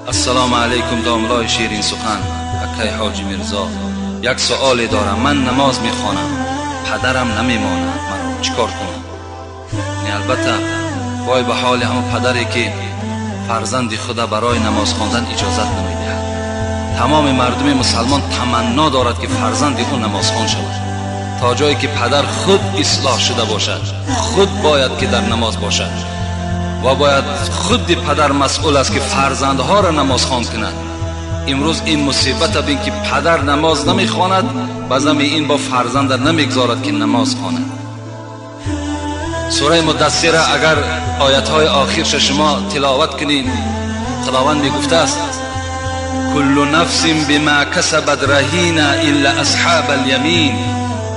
السلام علیکم داملای شیرین سخن، اکای حاجی میرزا. یک سوالی دارم. من نماز میخوانم، پدرم نمیماند، من چیکار کنم؟ البته وای به حال همون پدری که فرزند خود برای نماز خواندن اجازت نمیدهد. تمام مردم مسلمان تمنا دارد که فرزند او نمازخوان شود، تا جایی که پدر خود اصلاح شده باشد. خود باید که در نماز باشد و باید خود پدر مسئول است که فرزندها را نماز خوان کند. امروز این مصیبت بین که پدر نماز نمیخواند، بازم این با فرزند نمیگذارد که نماز خواند. سوره مدثره اگر آیت‌های آخرش شما تلاوت کنید، خداوند میگفته است کل نفس بما کسبت رهینه الا اصحاب الیمین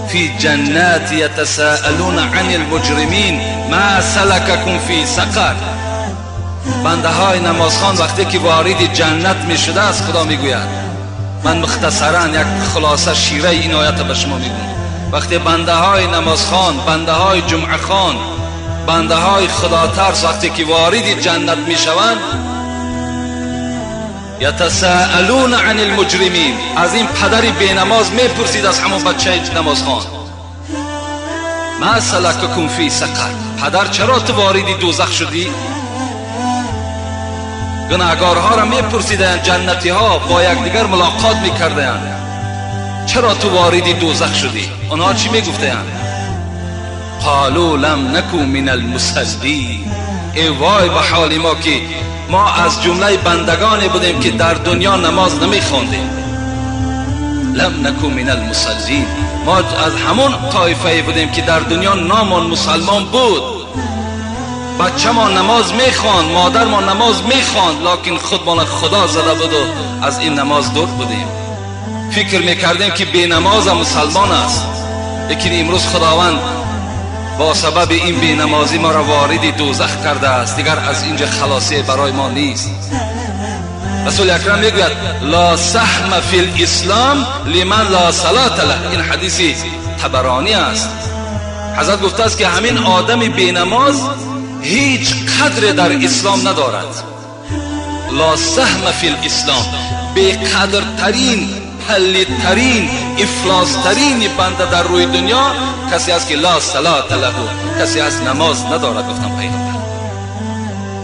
فی جنات یتساءلون عن المجرمین ما سلککم فی سقر. بنده های نمازخوان وقتی که وارد جنت می شده است، خدا میگوید، من مختصرا یک خلاصه شیره این آیت به شما میگم، وقتی بنده های نمازخوان، بنده های جمعه خوان، بنده های خدا ترس وقتی که وارد جنت می شوند، یتساءلون عن المجرمین، از این پدری بینماز میپرسید از همون بچه نمازخوان، ما سلککم فی سقر، پدر چرا تو وارد دوزخ شدی؟ گناهکارها را میپرسیدند، جنتی ها با یکدیگر ملاقات میکردند، چرا تو وارد دوزخ شدی؟ آنها چی میگفتند؟ قالوا لم نکو من المصلین. ای وای به حال ما که ما از جمله بندگانی بودیم که در دنیا نماز نمیخواندیم. لم نکو من المصلین، ما از همون طایفه بودیم که در دنیا نامان مسلمان بود. بچه ما نماز میخواند، مادر ما نماز میخواند، لکن خودمان خدا زده بود و از این نماز دور بودیم. فکر میکردیم که بی نماز مسلمان است، لیکن امروز خداوند با سبب این بی نمازی ما را وارد دوزخ کرده است. دیگر از اینجا خلاصی برای ما نیست. رسول اکرم میگوید لا سهم فی الاسلام لمن لا صلاة له. این حدیث طبرانی است. حضرت گفته است که همین آدم بی نماز هیچ قدر در اسلام ندارد. لا سهم فی الاسلام، بی قدرترین، پلیدترین، افلاسترین بنده در روی دنیا کسی است که لا صلاة له، کسی از نماز ندارد. گفتم پیغمبر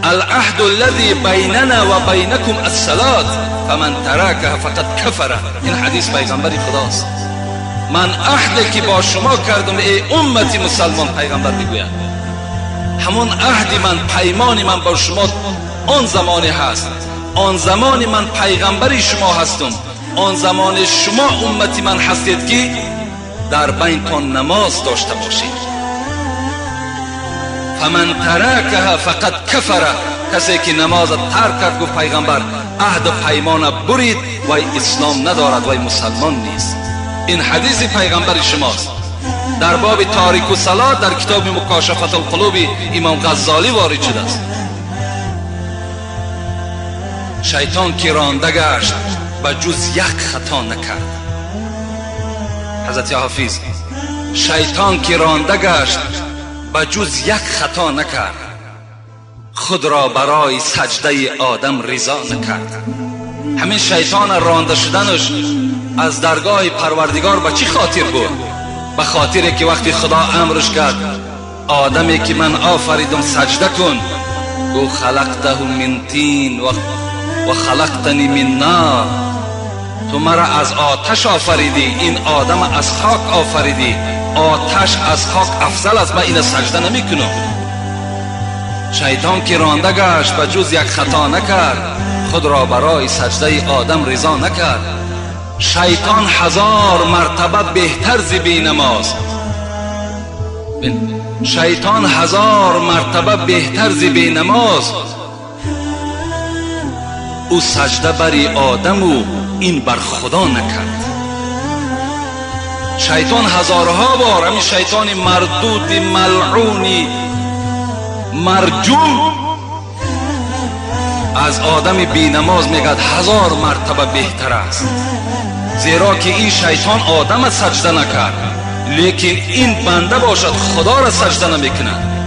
العهد الذي بیننا و بینکم الصلاة فمن ترکها فقد کفر. این حدیث پیغمبر خداست. من عهدی که با شما کردم ای امتی مسلمان، پیغمبر میگوید، همون عهد من، پیمان من با شما آن زمانی هست، آن زمانی من پیغمبری شما هستم، آن زمان شما امتی من هستید که در بینتان نماز داشته باشید. فمن ترکها فقد کفر، کسی که نماز ترک کرد، گفت پیغمبر، عهد و پیمان برید و اسلام ندارد و مسلمان نیست. این حدیث پیغمبر شماست. در باب تاریک الصلاة در کتاب مکاشفة القلوب امام غزالی وارد شده است. شیطان که رانده گشت و جز یک خطا نکرد. حضرت حافظ، شیطان که رانده گشت و جز یک خطا نکرد، خود را برای سجده آدم رضا نکرد. همین شیطان رانده شدنش از درگاه پروردگار به چی خاطر بود؟ به خاطر که وقتی خدا امرش کرد آدمی که من آفریدم سجده کن، گو خلقته من طین و خلقتنی من نار، تو مرا از آتش آفریدی، این آدم از خاک آفریدی، آتش از خاک افضل است، من این سجده نمی کنم. شیطان که رانده گشت و جز یک خطا نکرد، خود را برای سجده آدم رضا نکرد. شیطان 1000 مرتبه بهتر ز بی نماز، شیطان 1000 مرتبه بهتر ز بی نماز، او سجده بری آدم و این بر خدا نکرد. شیطان هزارها بار، همین شیطان مردود ملعونی مرجوم از آدم بی نماز میگد 1000 مرتبه بهتر است، زیرا که این شیطان آدم سجده نکرد، لیکن این بنده باشد خدا را سجده نمیکند.